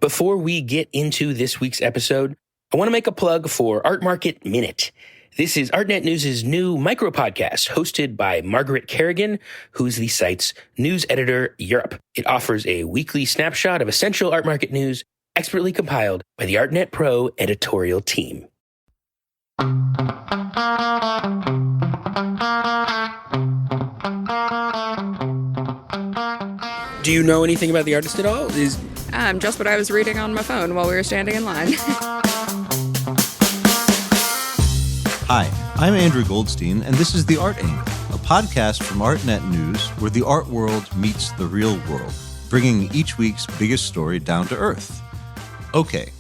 Before we get into this week's episode, I want to make a plug for Art Market Minute. This is Artnet News' new micro-podcast hosted by Margaret Kerrigan, who's the site's news editor Europe. It offers a weekly snapshot of essential art market news, expertly compiled by the Artnet Pro editorial team. Do you know anything about the artist at all? Just what I was reading on my phone while we were standing in line. Hi, I'm Andrew Goldstein, and this is The Art Angle, a podcast from Artnet News where the art world meets the real world, bringing each week's biggest story down to earth. Okay,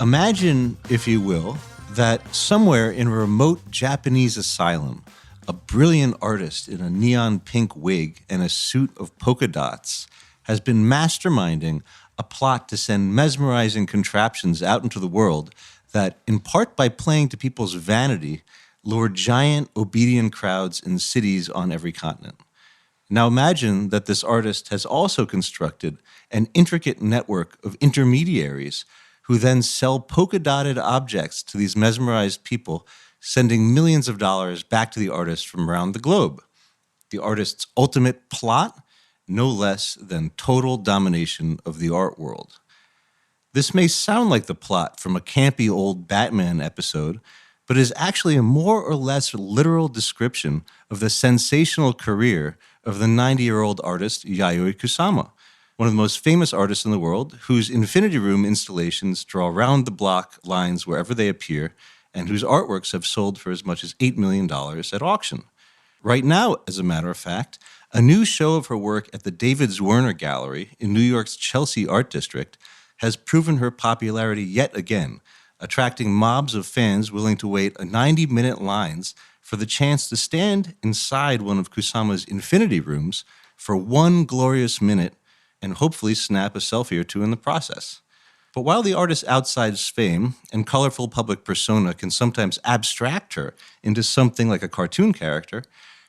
imagine, if you will, that somewhere in a remote Japanese asylum, a brilliant artist in a neon pink wig and a suit of polka dots has been masterminding a plot to send mesmerizing contraptions out into the world that, in part by playing to people's vanity, lure giant, obedient crowds in cities on every continent. Now imagine that this artist has also constructed an intricate network of intermediaries who then sell polka-dotted objects to these mesmerized people, sending millions of dollars back to the artist from around the globe. The artist's ultimate plot? No less than total domination of the art world. This may sound like the plot from a campy old Batman episode, but is actually a more or less literal description of the sensational career of the 90-year-old artist Yayoi Kusama, one of the most famous artists in the world, whose Infinity Room installations draw round-the-block lines wherever they appear, and whose artworks have sold for as much as $8 million at auction. Right now, as a matter of fact, a new show of her work at the David Zwirner Gallery in New York's Chelsea Art District has proven her popularity yet again, attracting mobs of fans willing to wait 90-minute lines for the chance to stand inside one of Kusama's Infinity Rooms for one glorious minute and hopefully snap a selfie or two in the process. But while the artist's outside fame and colorful public persona can sometimes abstract her into something like a cartoon character,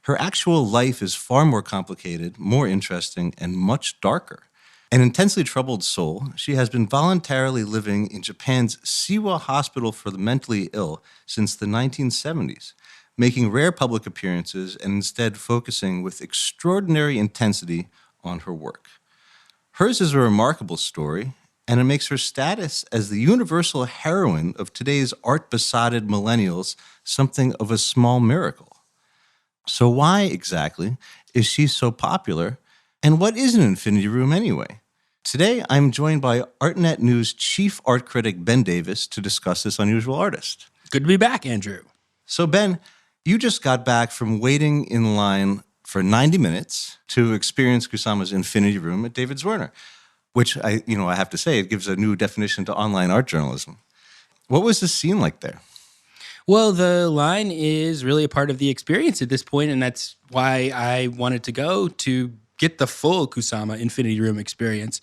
her actual life is far more complicated, more interesting, and much darker. An intensely troubled soul, she has been voluntarily living in Japan's Siwa Hospital for the Mentally Ill since the 1970s, making rare public appearances and instead focusing with extraordinary intensity on her work. Hers is a remarkable story, and it makes her status as the universal heroine of today's art-besotted millennials something of a small miracle. So why exactly is she so popular, and what is an Infinity Room anyway? Today, I'm joined by Artnet News chief art critic Ben Davis to discuss this unusual artist. Good to be back, Andrew. So Ben, you just got back from waiting in line for 90 minutes to experience Kusama's Infinity Room at David Zwirner, which I have to say, it gives a new definition to online art journalism. What was the scene like there? Well, the line is really a part of the experience at this point, and that's why I wanted to go to get the full Kusama Infinity Room experience.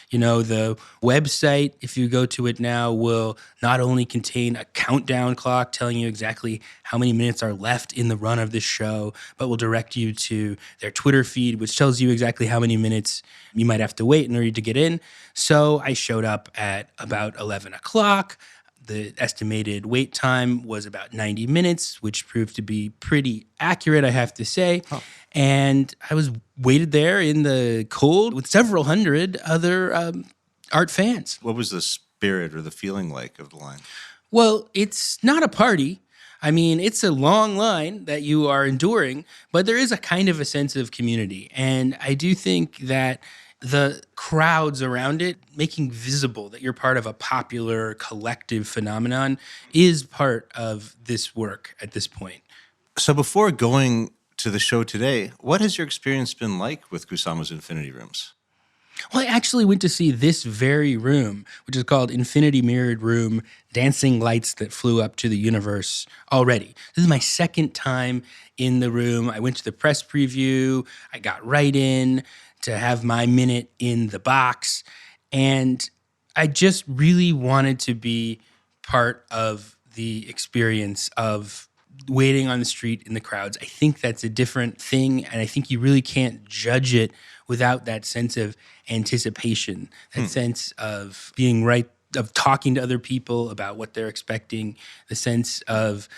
You know, the website, if you go to it now, will not only contain a countdown clock telling you exactly how many minutes are left in the run of this show, but will direct you to their Twitter feed, which tells you exactly how many minutes you might have to wait in order to get in. So I showed up at about 11 o'clock. The estimated wait time was about 90 minutes, which proved to be pretty accurate, I have to say. Oh. And I was waited there in the cold with several hundred other art fans. What was the spirit or the feeling like of the line? Well, it's not a party. I mean, it's a long line that you are enduring, but there is a kind of a sense of community. And I do think that the crowds around it, making visible that you're part of a popular collective phenomenon, is part of this work at this point. So before going to the show today, what has your experience been like with Kusama's Infinity Rooms? Well, I actually went to see this very room, which is called Infinity Mirrored Room, Dancing Lights That Flew Up to the Universe already. This is my second time in the room. I went to the press preview. I got right in to have my minute in the box. And I just really wanted to be part of the experience of waiting on the street in the crowds. I think that's a different thing, and I think you really can't judge it without that sense of anticipation, that sense of being right, of talking to other people about what they're expecting, the sense of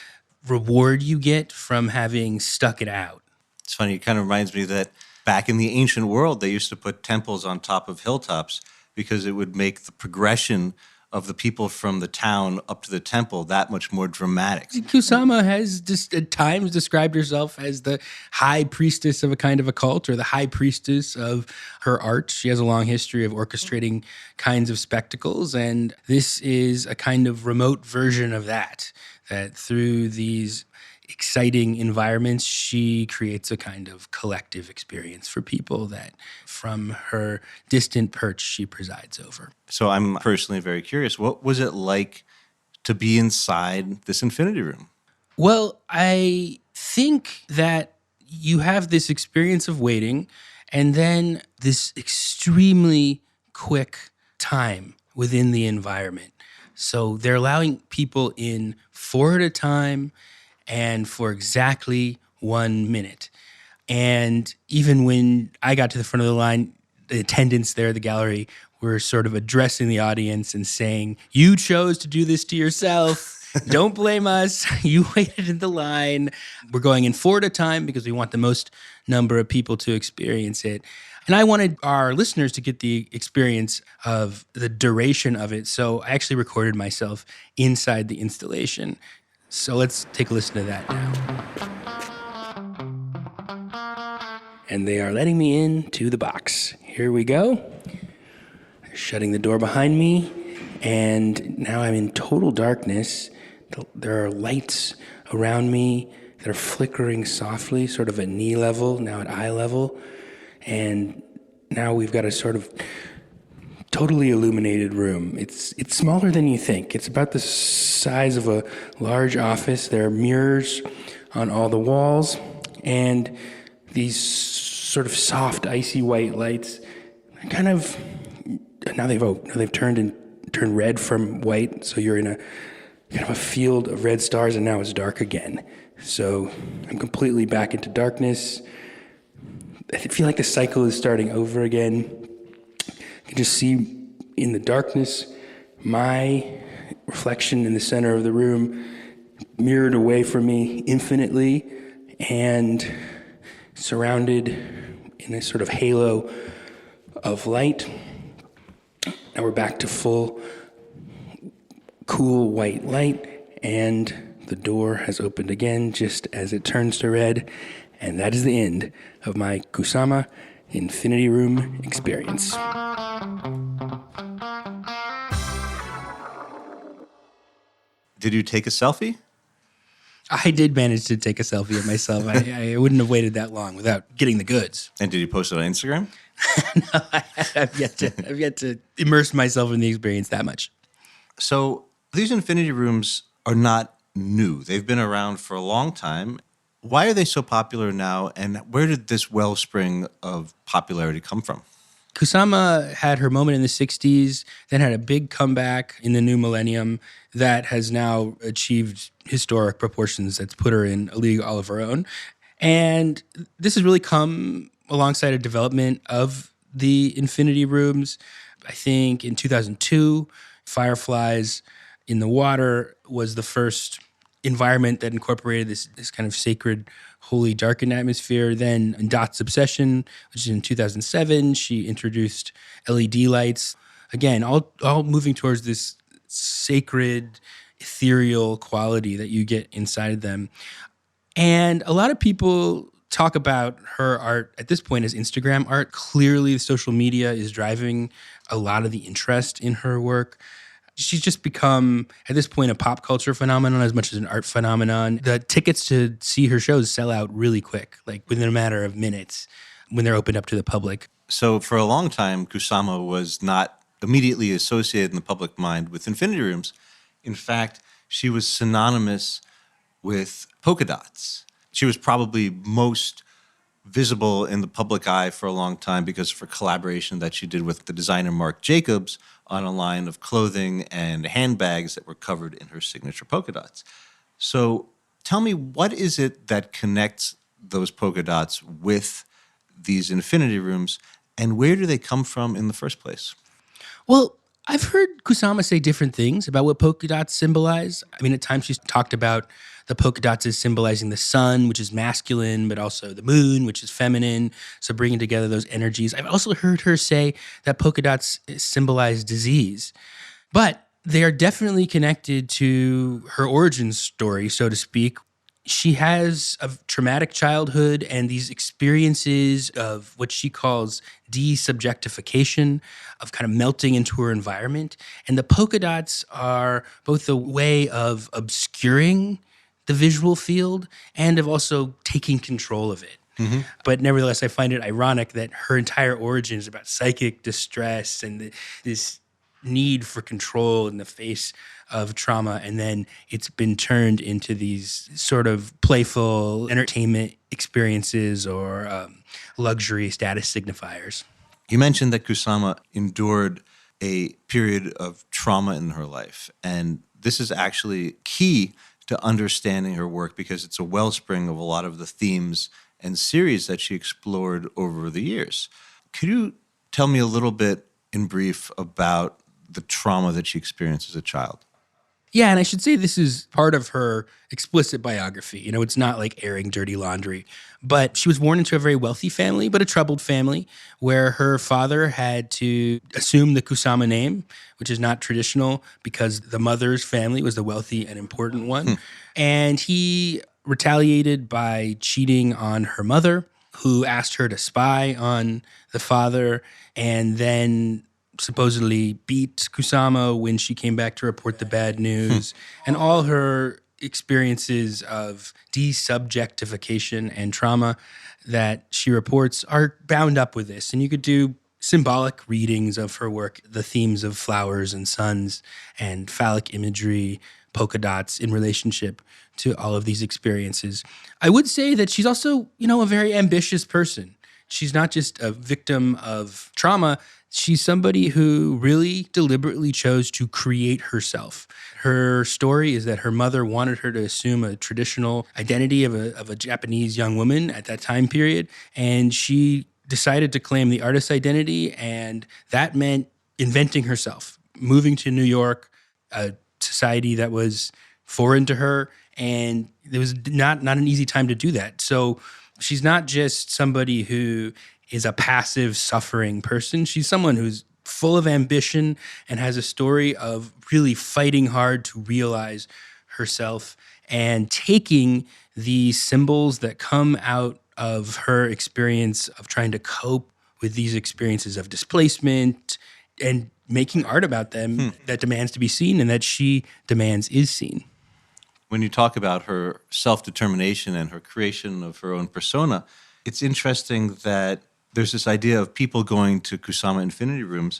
reward you get from having stuck it out. It's funny. It kind of reminds me that back in the ancient world, they used to put temples on top of hilltops because it would make the progression of the people from the town up to the temple that much more dramatic. Kusama has just at times described herself as the high priestess of a kind of a cult, or the high priestess of her art. She has a long history of orchestrating kinds of spectacles, and this is a kind of remote version of that through these exciting environments, she creates a kind of collective experience for people that from her distant perch she presides over. So I'm personally very curious. What was it like to be inside this infinity room? Well, I think that you have this experience of waiting and then this extremely quick time within the environment. So they're allowing people in 4 at a time and for exactly 1 minute. And even when I got to the front of the line, the attendants there at the gallery were sort of addressing the audience and saying, "You chose to do this to yourself. Don't blame us. You waited in the line. We're going in 4 at a time because we want the most number of people to experience it." And I wanted our listeners to get the experience of the duration of it. So I actually recorded myself inside the installation. So let's take a listen to that now. And they are letting me into the box. Here we go. They're shutting the door behind me. And now I'm in total darkness. There are lights around me that are flickering softly, sort of at knee level, now at eye level. And now we've got a sort of totally illuminated room. It's smaller than you think. It's about the size of a large office. There are mirrors on all the walls, and these sort of soft, icy white lights kind of now they've turned red from white. So you're in a kind of a field of red stars, and now it's dark again. So I'm completely back into darkness. I feel like the cycle is starting over again. I can just see in the darkness my reflection in the center of the room, mirrored away from me infinitely and surrounded in a sort of halo of light. Now we're back to full, cool white light, and the door has opened again just as it turns to red. And that is the end of my Kusama Infinity Room experience. Did you take a selfie? I did manage to take a selfie of myself. I wouldn't have waited that long without getting the goods. And did you post it on Instagram? No, I've yet to immerse myself in the experience that much. So these infinity rooms are not new. They've been around for a long time. Why are they so popular now, and where did this wellspring of popularity come from? Kusama had her moment in the 60s, then had a big comeback in the new millennium that has now achieved historic proportions that's put her in a league all of her own. And this has really come alongside a development of the infinity rooms. I think in 2002, Fireflies in the Water was the first environment that incorporated this kind of sacred, holy, darkened atmosphere. Then in Dot's Obsession, which is in 2007, she introduced LED lights. Again, all moving towards this sacred, ethereal quality that you get inside of them. And a lot of people talk about her art at this point as Instagram art. Clearly, social media is driving a lot of the interest in her work. She's just become, at this point, a pop culture phenomenon as much as an art phenomenon. The tickets to see her shows sell out really quick, like within a matter of minutes when they're opened up to the public. So for a long time, Kusama was not immediately associated in the public mind with infinity rooms. In fact, she was synonymous with polka dots. She was probably most visible in the public eye for a long time because of her collaboration that she did with the designer Marc Jacobs on a line of clothing and handbags that were covered in her signature polka dots. So tell me, what is it that connects those polka dots with these infinity rooms, and where do they come from in the first place? Well, I've heard Kusama say different things about what polka dots symbolize. I mean, at times she's talked about the polka dots as symbolizing the sun, which is masculine, but also the moon, which is feminine. So bringing together those energies. I've also heard her say that polka dots symbolize disease. But they are definitely connected to her origin story, so to speak. She has a traumatic childhood and these experiences of what she calls desubjectification, of kind of melting into her environment. And the polka dots are both a way of obscuring the visual field and of also taking control of it. But nevertheless, I find it ironic that her entire origin is about psychic distress and this need for control in the face of trauma, and then it's been turned into these sort of playful entertainment experiences or luxury status signifiers. You mentioned that Kusama endured a period of trauma in her life, and this is actually key to understanding her work because it's a wellspring of a lot of the themes and series that she explored over the years. Could you tell me a little bit in brief about the trauma that she experienced as a child? Yeah, and I should say this is part of her explicit biography. You know, it's not like airing dirty laundry. But she was born into a very wealthy family, but a troubled family, where her father had to assume the Kusama name, which is not traditional because the mother's family was the wealthy and important one. And he retaliated by cheating on her mother, who asked her to spy on the father, and then supposedly beat Kusama when she came back to report the bad news. And all her experiences of desubjectification and trauma that she reports are bound up with this. And you could do symbolic readings of her work, the themes of flowers and suns and phallic imagery, polka dots in relationship to all of these experiences. I would say that she's also, a very ambitious person. She's not just a victim of trauma. She's somebody who really deliberately chose to create herself. Her story is that her mother wanted her to assume a traditional identity of a Japanese young woman at that time period, and she decided to claim the artist's identity, and that meant inventing herself, moving to New York, a society that was foreign to her, and it was not an easy time to do that. So she's not just somebody who is a passive, suffering person. She's someone who's full of ambition and has a story of really fighting hard to realize herself and taking the symbols that come out of her experience of trying to cope with these experiences of displacement and making art about them that demands to be seen and that she demands is seen. When you talk about her self-determination and her creation of her own persona, it's interesting that there's this idea of people going to Kusama Infinity Rooms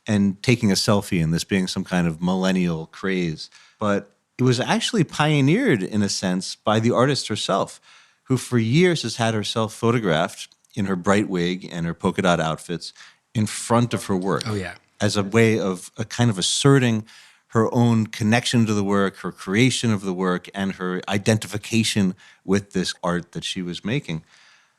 and taking a selfie and this being some kind of millennial craze. But it was actually pioneered, in a sense, by the artist herself, who for years has had herself photographed in her bright wig and her polka dot outfits in front of her work. Oh, yeah. As a way of a kind of asserting her own connection to the work, her creation of the work, and her identification with this art that she was making.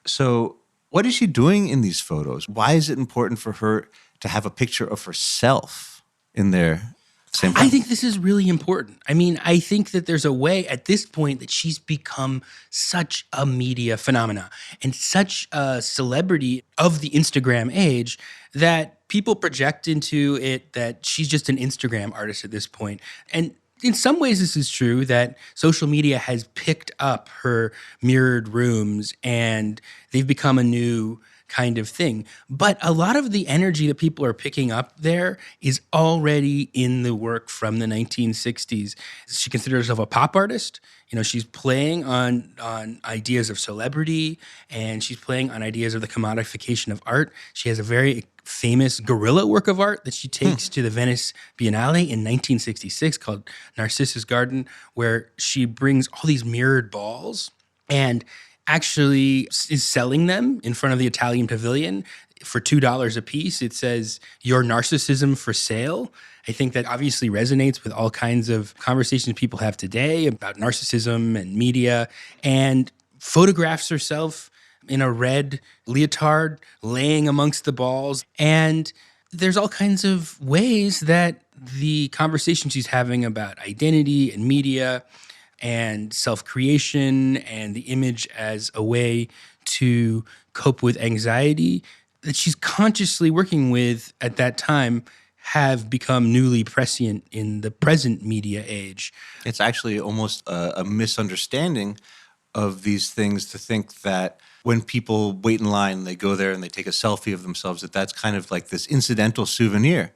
So what is she doing in these photos? Why is it important for her to have a picture of herself in there at the same time? I think this is really important. I mean, I think that there's a way at this point that she's become such a media phenomena and such a celebrity of the Instagram age that people project into it that she's just an Instagram artist at this point. And in some ways, this is true that social media has picked up her mirrored rooms and they've become a new kind of thing. But a lot of the energy that people are picking up there is already in the work from the 1960s. She considers herself a pop artist. She's playing on ideas of celebrity and she's playing on ideas of the commodification of art. She has a very famous guerrilla work of art that she takes to the Venice Biennale in 1966 called Narcissus Garden, where she brings all these mirrored balls and actually is selling them in front of the Italian pavilion for $2 a piece. It says, "Your narcissism for sale." I think that obviously resonates with all kinds of conversations people have today about narcissism and media, and photographs herself in a red leotard laying amongst the balls. And there's all kinds of ways that the conversation she's having about identity and media and self-creation and the image as a way to cope with anxiety that she's consciously working with at that time have become newly prescient in the present media age. It's actually almost a misunderstanding of these things to think that when people wait in line, they go there and they take a selfie of themselves, that's kind of like this incidental souvenir.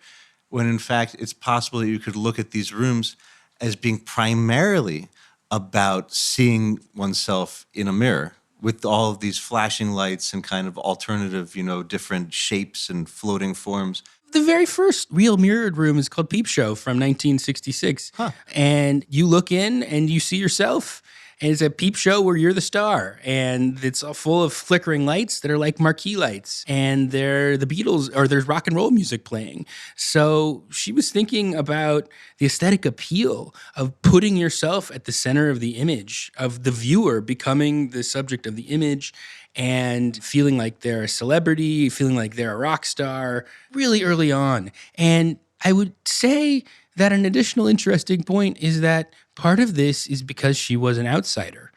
When in fact, it's possible that you could look at these rooms as being primarily about seeing oneself in a mirror with all of these flashing lights and kind of alternative, different shapes and floating forms. The very first real mirrored room is called Peep Show from 1966. And you look in and you see yourself. And it's a peep show where you're the star. And it's all full of flickering lights that are like marquee lights. And they're the Beatles, or there's rock and roll music playing. So she was thinking about the aesthetic appeal of putting yourself at the center of the image, of the viewer becoming the subject of the image and feeling like they're a celebrity, feeling like they're a rock star really early on. And I would say that an additional interesting point is that part of this is because she was an outsider.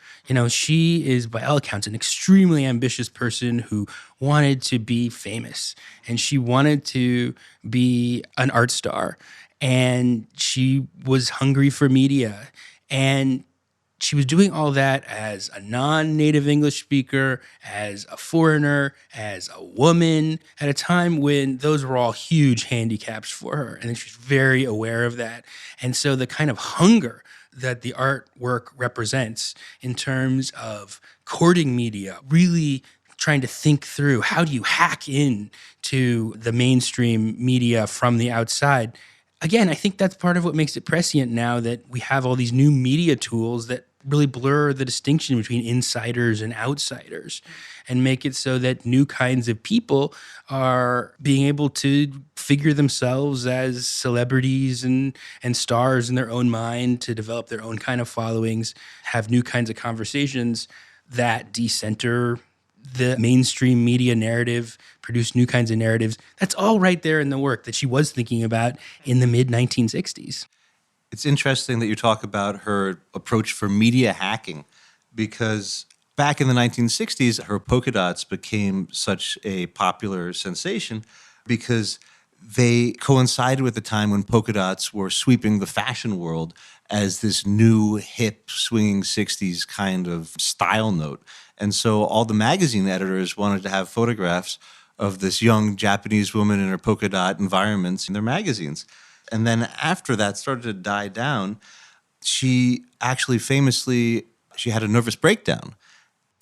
She is, by all accounts, an extremely ambitious person who wanted to be famous, and she wanted to be an art star, and she was hungry for media, and she was doing all that as a non-native English speaker, as a foreigner, as a woman, at a time when those were all huge handicaps for her. And she's very aware of that. And so the kind of hunger that the artwork represents in terms of courting media, really trying to think through how do you hack in to the mainstream media from the outside. Again, I think that's part of what makes it prescient now, that we have all these new media tools that really blur the distinction between insiders and outsiders and make it so that new kinds of people are being able to figure themselves as celebrities and stars in their own mind, to develop their own kind of followings, have new kinds of conversations that decenter the mainstream media narrative, produce new kinds of narratives. That's all right there in the work that she was thinking about in the mid-1960s. It's interesting that you talk about her approach for media hacking, because back in the 1960s, her polka dots became such a popular sensation because they coincided with the time when polka dots were sweeping the fashion world as this new, hip, swinging 60s kind of style note. And so all the magazine editors wanted to have photographs of this young Japanese woman in her polka dot environments in their magazines. And then after that started to die down, she actually famously, she had a nervous breakdown.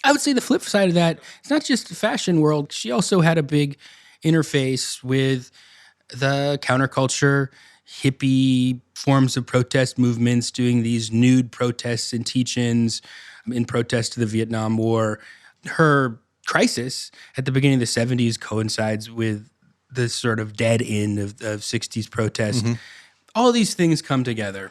I would say the flip side of that, it's not just the fashion world. She also had a big interface with the counterculture, hippie forms of protest movements, doing these nude protests and teach-ins in protest to the Vietnam War. Her crisis at the beginning of the 70s coincides with the sort of dead end of 60s protest. Mm-hmm. All these things come together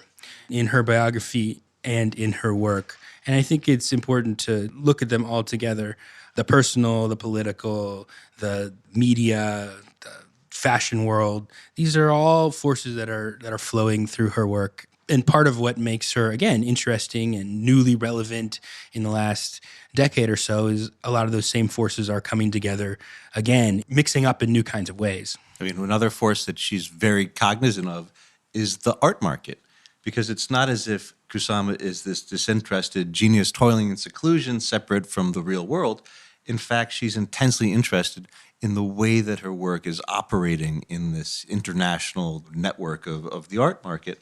in her biography and in her work. And I think it's important to look at them all together. The personal, the political, the media, the fashion world. These are all forces that are flowing through her work. And part of what makes her, again, interesting and newly relevant in the last decade or so is a lot of those same forces are coming together again, mixing up in new kinds of ways. I mean, another force that she's very cognizant of is the art market, because it's not as if Kusama is this disinterested genius toiling in seclusion, separate from the real world. In fact, she's intensely interested in the way that her work is operating in this international network of the art market.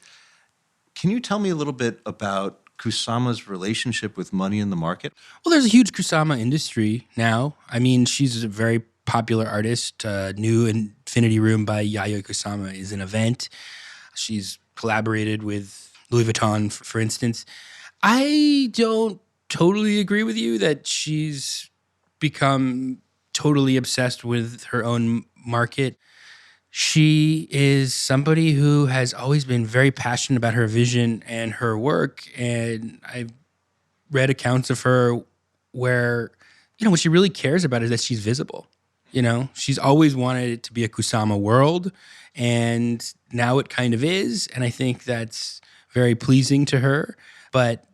Can you tell me a little bit about Kusama's relationship with money in the market? Well, there's a huge Kusama industry now. I mean, she's a very popular artist. New Infinity Room by Yayoi Kusama is an event. She's collaborated with Louis Vuitton, for instance. I don't totally agree with you that she's become totally obsessed with her own market. She is somebody who has always been very passionate about her vision and her work. And I've read accounts of her where what she really cares about is that she's visible. She's always wanted it to be a Kusama world, and now it kind of is. And I think that's very pleasing to her. But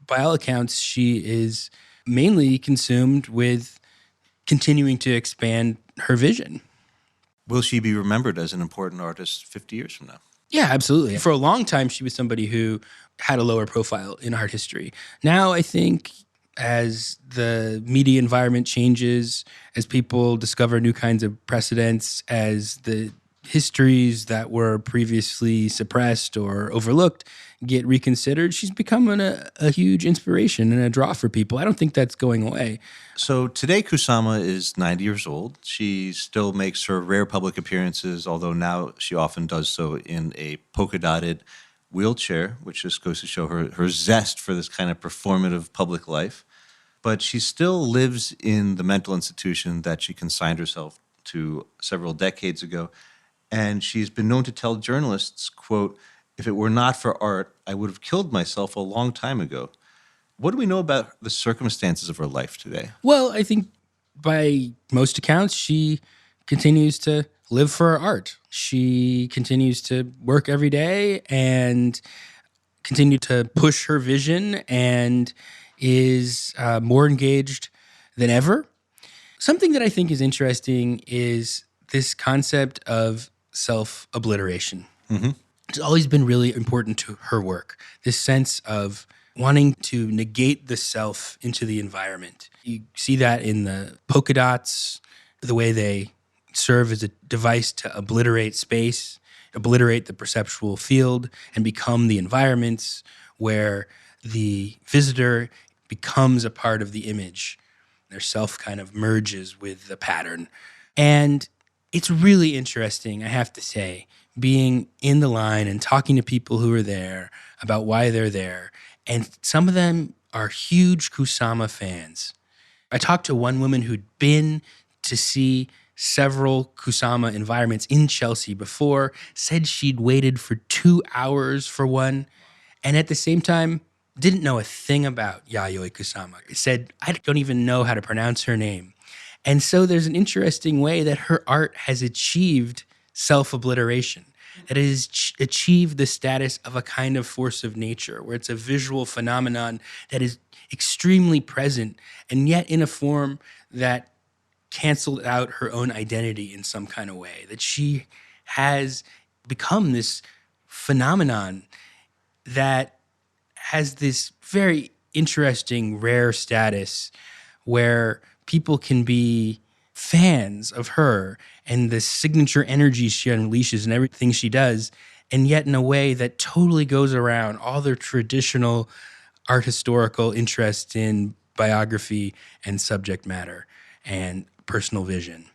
by all accounts, she is mainly consumed with continuing to expand her vision. Will she be remembered as an important artist 50 years from now? Yeah, absolutely. For a long time, she was somebody who had a lower profile in art history. Now, I think as the media environment changes, as people discover new kinds of precedents, as the histories that were previously suppressed or overlooked get reconsidered, she's becoming a huge inspiration and a draw for people. I don't think that's going away. So today, Kusama is 90 years old. She still makes her rare public appearances, although now she often does so in a polka-dotted wheelchair, which just goes to show her zest for this kind of performative public life. But she still lives in the mental institution that she consigned herself to several decades ago. And she's been known to tell journalists, quote, "If it were not for art, I would have killed myself a long time ago." What do we know about the circumstances of her life today? Well, I think by most accounts, she continues to live for her art. She continues to work every day and continue to push her vision and is more engaged than ever. Something that I think is interesting is this concept of self-obliteration. Mm-hmm. It's always been really important to her work, this sense of wanting to negate the self into the environment. You see that in the polka dots, the way they serve as a device to obliterate space, obliterate the perceptual field, and become the environments where the visitor becomes a part of the image. Their self kind of merges with the pattern. And it's really interesting, I have to say, being in the line and talking to people who are there about why they're there. And some of them are huge Kusama fans. I talked to one woman who'd been to see several Kusama environments in Chelsea before, said she'd waited for 2 hours for one, and at the same time, didn't know a thing about Yayoi Kusama. Said, I don't even know how to pronounce her name. And so there's an interesting way that her art has achieved self-obliteration. It has achieved the status of a kind of force of nature, where it's a visual phenomenon that is extremely present, and yet in a form that canceled out her own identity in some kind of way, that she has become this phenomenon that has this very interesting, rare status where people can be fans of her and the signature energy she unleashes and everything she does, and yet in a way that totally goes around all their traditional art historical interest in biography and subject matter and personal vision.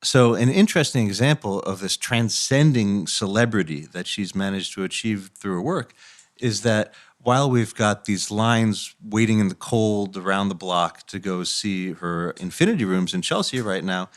So an interesting example of this transcending celebrity that she's managed to achieve through her work is that while we've got these lines waiting in the cold around the block to go see her infinity rooms in Chelsea right now,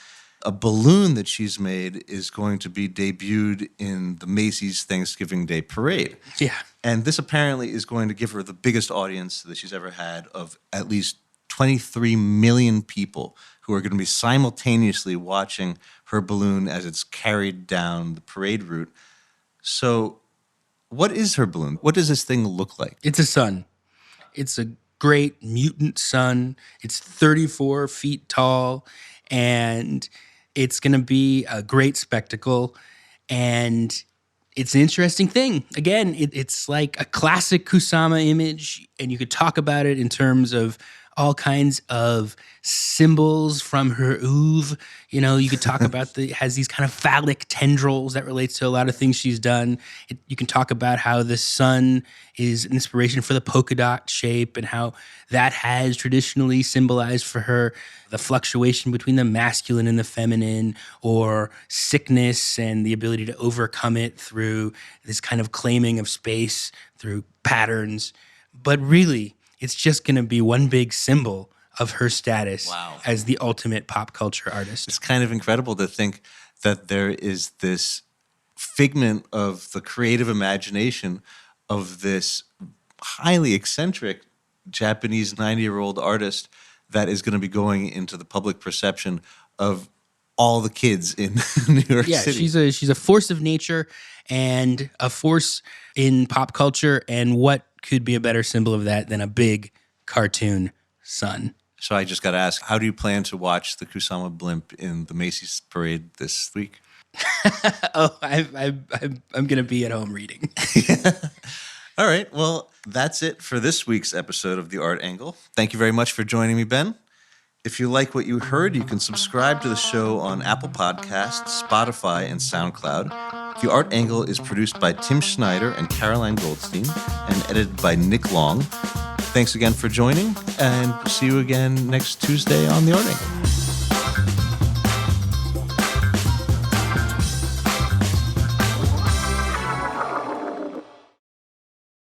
a balloon that she's made is going to be debuted in the Macy's Thanksgiving Day Parade. Yeah. And this apparently is going to give her the biggest audience that she's ever had of at least 23 million people who are going to be simultaneously watching her balloon as it's carried down the parade route. So what is her balloon? What does this thing look like? It's a sun. It's a great mutant sun. It's 34 feet tall, and it's going to be a great spectacle. And it's an interesting thing. Again, it's like a classic Kusama image, and you could talk about it in terms of all kinds of symbols from her oeuvre. You could talk about it has these kind of phallic tendrils that relates to a lot of things she's done. You can talk about how the sun is an inspiration for the polka dot shape and how that has traditionally symbolized for her the fluctuation between the masculine and the feminine, or sickness and the ability to overcome it through this kind of claiming of space through patterns. But really, it's just going to be one big symbol of her status as the ultimate pop culture artist. It's kind of incredible to think that there is this figment of the creative imagination of this highly eccentric Japanese 90-year-old artist that is going to be going into the public perception of all the kids in New York City. She's a force of nature and a force in pop culture. And what could be a better symbol of that than a big cartoon sun? So I just got to ask, how do you plan to watch the Kusama blimp in the Macy's parade this week? I'm going to be at home reading. All right. Well, that's it for this week's episode of The Art Angle. Thank you very much for joining me, Ben. If you like what you heard, you can subscribe to the show on Apple Podcasts, Spotify, and SoundCloud. The Art Angle is produced by Tim Schneider and Caroline Goldstein and edited by Nick Long. Thanks again for joining, and see you again next Tuesday on The Art Angle.